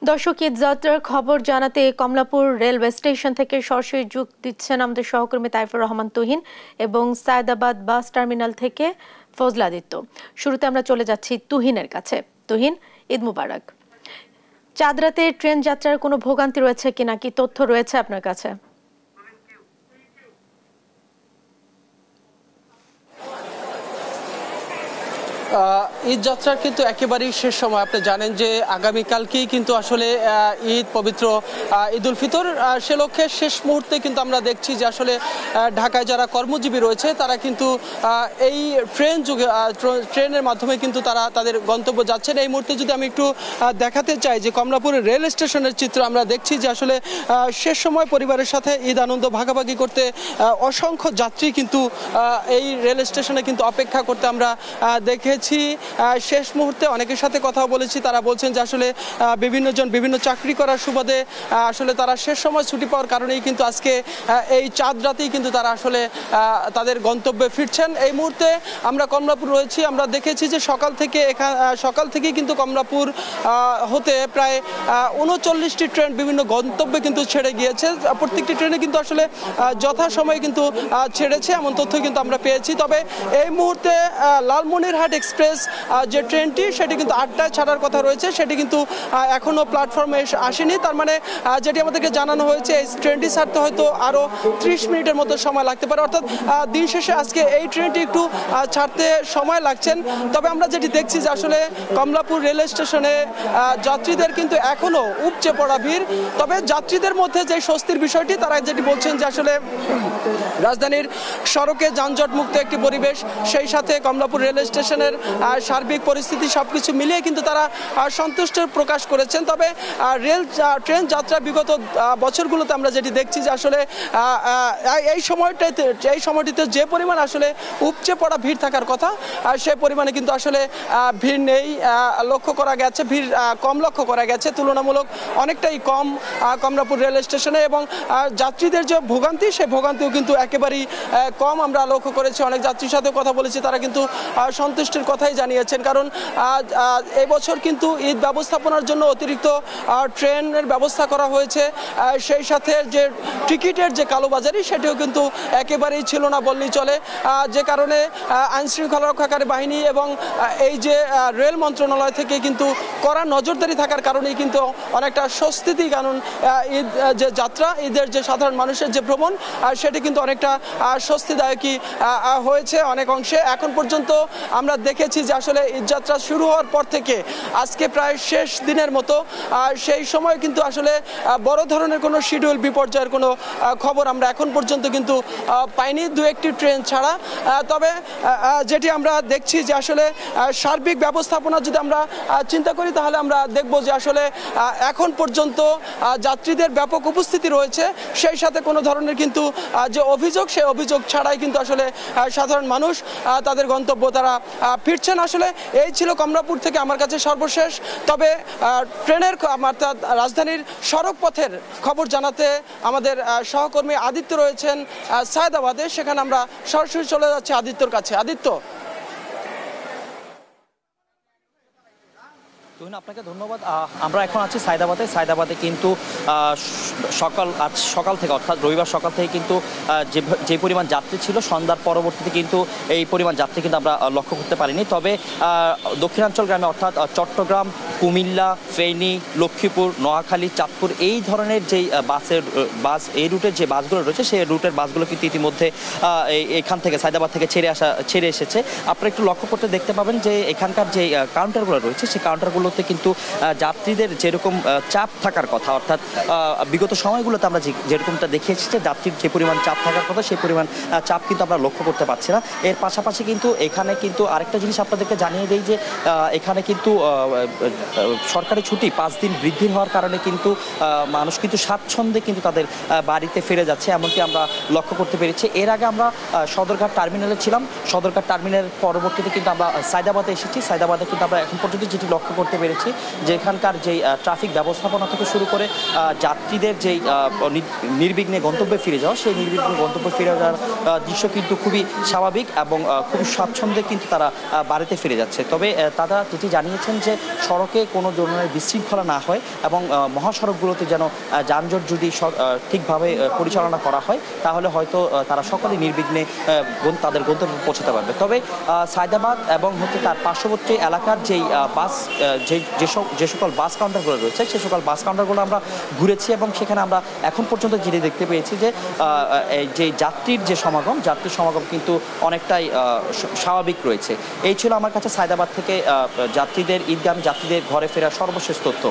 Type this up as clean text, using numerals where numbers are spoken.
দর্শক, ঈদ যাত্রার খবর জানাতে কমলাপুর রেলওয়ে স্টেশন থেকে সরাসরি যোগ দিচ্ছেন আমাদের সহকর্মী তাইফুর রহমান তুহিন এবং সায়দাবাদ বাস টার্মিনাল থেকে ফজলাদিত্য। শুরুতে আমরা চলে যাচ্ছি তুহিনের কাছে। তুহিন, ঈদ মুবারক। চাঁদ রাতে ট্রেন যাত্রার কোনো ভোগান্তি রয়েছে কিনা, কি তথ্য রয়েছে আপনার কাছে? ঈদ যাত্রার কিন্তু একেবারেই শেষ সময়। আপনি জানেন যে আগামীকালকেই কিন্তু আসলে ঈদ, পবিত্র ঈদ উল ফিতর। সে লক্ষ্যে শেষ মুহূর্তে কিন্তু আমরা দেখছি যে আসলে ঢাকায় যারা কর্মজীবী রয়েছে তারা কিন্তু এই ট্রেনের মাধ্যমে কিন্তু তারা তাদের গন্তব্য যাচ্ছেন। এই মুহূর্তে যদি আমি একটু দেখাতে চাই যে কমলাপুরের রেল স্টেশনের চিত্র আমরা দেখছি যে আসলে শেষ সময় পরিবারের সাথে ঈদ আনন্দ ভাগাভাগি করতে অসংখ্য যাত্রী কিন্তু এই রেল স্টেশনে কিন্তু অপেক্ষা করতে আমরা দেখেছি। শেষ মুহূর্তে অনেকের সাথে কথা বলেছি, তারা বলছেন যে আসলে বিভিন্ন চাকরি করার সুবাদে আসলে তারা শেষ সময় ছুটি পাওয়ার কারণেই কিন্তু আজকে এই চাঁদ রাতেই কিন্তু তারা আসলে তাদের গন্তব্যে ফিরছেন। এই মুহূর্তে আমরা কমলাপুর রয়েছি, আমরা দেখেছি যে সকাল থেকেই কিন্তু কমলাপুর হতে প্রায় 39টি ট্রেন বিভিন্ন গন্তব্যে কিন্তু ছেড়ে গিয়েছে। প্রত্যেকটি ট্রেনে কিন্তু আসলে যথাসময়ে কিন্তু ছেড়েছে এমন তথ্য কিন্তু আমরা পেয়েছি। তবে এই মুহূর্তে লালমনিরহাট এক্সপ্রেস যে ট্রেনটি সেটি কিন্তু 8টায় ছাড়ার কথা রয়েছে, সেটি কিন্তু এখনো প্ল্যাটফর্মে আসেনি। তার মানে যেটি আমাদেরকে জানানো হয়েছে এই ট্রেনটি ছাড়তে হয়তো আরও 30 মিনিটের মতো সময় লাগতে পারে। অর্থাৎ দিন শেষে আজকে এই ট্রেনটি একটু ছাড়তে সময় লাগছেন। তবে আমরা যেটি দেখছি যে আসলে কমলাপুর রেল স্টেশনে যাত্রীদের কিন্তু এখনো উপচে পড়া ভিড়। তবে যাত্রীদের মধ্যে যে স্বস্তির বিষয়টি, তারা যেটি বলছেন যে আসলে রাজধানীর সড়কে যানজট মুক্ত একটি পরিবেশ, সেই সাথে কমলাপুর রেল স্টেশনের সার্বিক পরিস্থিতি সবকিছু মিলিয়ে কিন্তু তারা সন্তুষ্ট প্রকাশ করেছেন। তবে ট্রেন যাত্রা বিগত বছরগুলোতে আমরা যেটি দেখছি যে আসলে এই সময়টিতে যে পরিমাণ আসলে উপচে পড়া ভিড় থাকার কথা সে পরিমাণে কিন্তু আসলে ভিড় নেই লক্ষ্য করা গেছে। ভিড় কম লক্ষ্য করা গেছে, তুলনামূলক অনেকটাই কম কমলাপুর রেল স্টেশনে। এবং যাত্রীদের যে ভোগান্তি, সেই ভোগান্তিও কিন্তু একেবারেই কম আমরা লক্ষ্য করেছি। অনেক যাত্রীর সাথে কথা বলেছি, তারা কিন্তু সন্তুষ্টির কথাই জানিয়েছেন। কারণ এই বছর কিন্তু ঈদ ব্যবস্থাপনার জন্য অতিরিক্ত ট্রেনের ব্যবস্থা করা হয়েছে। সেই সাথে যে টিকিটের যে কালোবাজারি সেটিও কিন্তু একেবারেই ছিল না বললেই চলে, যে কারণে আইনশৃঙ্খলা রক্ষাকারী বাহিনী এবং এই যে রেল মন্ত্রণালয় থেকে কিন্তু কড়া নজরদারি থাকার কারণেই কিন্তু অনেকটা স্বস্তিতি। কারণ ঈদ যে যাত্রা, ঈদের যে সাধারণ মানুষের যে ভ্রমণ, সেটি কিন্তু অনেকটা স্বস্তিদায়কই হয়েছে অনেক অংশে। এখন পর্যন্ত আমরা দেখেছি যে আসলে ঈদযাত্রা শুরু হওয়ার পর থেকে আজকে প্রায় শেষ দিনের মতো, সেই সময় কিন্তু আসলে বড় ধরনের কোনো শিডিউল বিপর্যয়ের কোনো খবর আমরা এখন পর্যন্ত কিন্তু পাইনি, দু একটি ট্রেন ছাড়া। তবে যেটি আমরা দেখছি যে আসলে সার্বিক ব্যবস্থাপনা যদি আমরা চিন্তা করি, তাহলে আমরা দেখব যে আসলে এখন পর্যন্ত যাত্রীদের ব্যাপক উপস্থিতি রয়েছে। সেই সাথে কোনো ধরনের কিন্তু যে অভিযোগ, সেই অভিযোগ ছাড়াই কিন্তু আসলে সাধারণ মানুষ তাদের গন্তব্য তারা ফিরছেন। আসলে এই ছিল কমলাপুর থেকে আমার কাছে সর্বশেষ। তবে ট্রেনের অর্থাৎ রাজধানীর সড়ক পথের খবর জানাতে আমাদের সহকর্মী আদিত্য রয়েছেন সায়দাবাদে, সেখানে আমরা সরাসরি চলে যাচ্ছি আদিত্যর কাছে। আদিত্য। তুহিন, আপনাকে ধন্যবাদ। আমরা এখন আছি সায়দাবাদে কিন্তু সকাল থেকে অর্থাৎ রবিবার সকাল থেকে কিন্তু যে পরিমাণ যাত্রী ছিল, সন্ধ্যার পরবর্তীতে কিন্তু এই পরিমাণ যাত্রী কিন্তু আমরা লক্ষ্য করতে পারিনি। তবে দক্ষিণাঞ্চল গ্রামে অর্থাৎ চট্টগ্রাম, কুমিল্লা, ফেনী, লক্ষ্মীপুর, নোয়াখালী, চাঁদপুর এই ধরনের যেই এই রুটের যে বাসগুলো রয়েছে, সেই রুটের বাসগুলো কিন্তু ইতিমধ্যে এখান থেকে সায়দাবাদ থেকে ছেড়ে এসেছে। আপনারা একটু লক্ষ্য করতে দেখতে পাবেন যে এখানকার যে কাউন্টারগুলো রয়েছে, সেই কাউন্টারগুলোতে কিন্তু যাত্রীদের যেরকম চাপ থাকার কথা, অর্থাৎ বিগত সময়গুলোতে আমরা যেরকমটা দেখিয়েছি যে যাত্রীর যে পরিমাণ চাপ থাকার কথা, সেই পরিমাণ চাপ কিন্তু আমরা লক্ষ্য করতে পারছি না। এর পাশাপাশি কিন্তু এখানে কিন্তু আরেকটা জিনিস আপনাদেরকে জানিয়ে দিই যে এখানে কিন্তু সরকারি ছুটি 5 দিন বৃদ্ধি হওয়ার কারণে কিন্তু মানুষ কিন্তু স্বাচ্ছন্দ্যে কিন্তু তাদের বাড়িতে ফিরে যাচ্ছে, এমনকি আমরা লক্ষ্য করতে পেরেছি। এর আগে আমরা সদরঘাট টার্মিনালে ছিলাম, সদরঘাট টার্মিনালের পরবর্তীতে কিন্তু আমরা সায়দাবাদে এসেছি। সায়দাবাদে কিন্তু আমরা এখন পর্যন্ত যেটি লক্ষ্য করতে পেরেছি পেরেছি যে এখানকার যেই ট্রাফিক ব্যবস্থাপনা থেকে শুরু করে যাত্রীদের যেই নির্বিঘ্নে গন্তব্যে ফিরে যাওয়া, সেই নির্বিঘ্নে গন্তব্যে ফিরে যাওয়ার দৃশ্য কিন্তু খুবই স্বাভাবিক এবং খুব স্বাচ্ছন্দ্যে কিন্তু তারা বাড়িতে ফিরে যাচ্ছে। তবে তারা যেটি জানিয়েছেন যে সড়কে কোনো ধরনের বিশৃঙ্খলা না হয় এবং মহাসড়কগুলোতে যেন যানজট যদি ঠিকভাবে পরিচালনা করা হয় তাহলে হয়তো তারা সকলে নির্বিঘ্নে তাদের গন্তব্যে পৌঁছাতে পারবে। তবে সায়দাবাদ এবং তার পার্শ্ববর্তী এলাকার যেই বাস যে সকল বাস কাউন্টারগুলো রয়েছে সে সকল বাস কাউন্টারগুলো আমরা ঘুরেছি এবং সেখানে আমরা এখন পর্যন্ত যেটি দেখতে পেয়েছি যে যাত্রীর সমাগম কিন্তু অনেকটাই স্বাভাবিক রয়েছে। এই ছিল আমার কাছে সায়দাবাদ থেকে যাত্রীদের ঈদগামী যাত্রীদের ঘরে ফেরার সর্বশেষ তথ্য।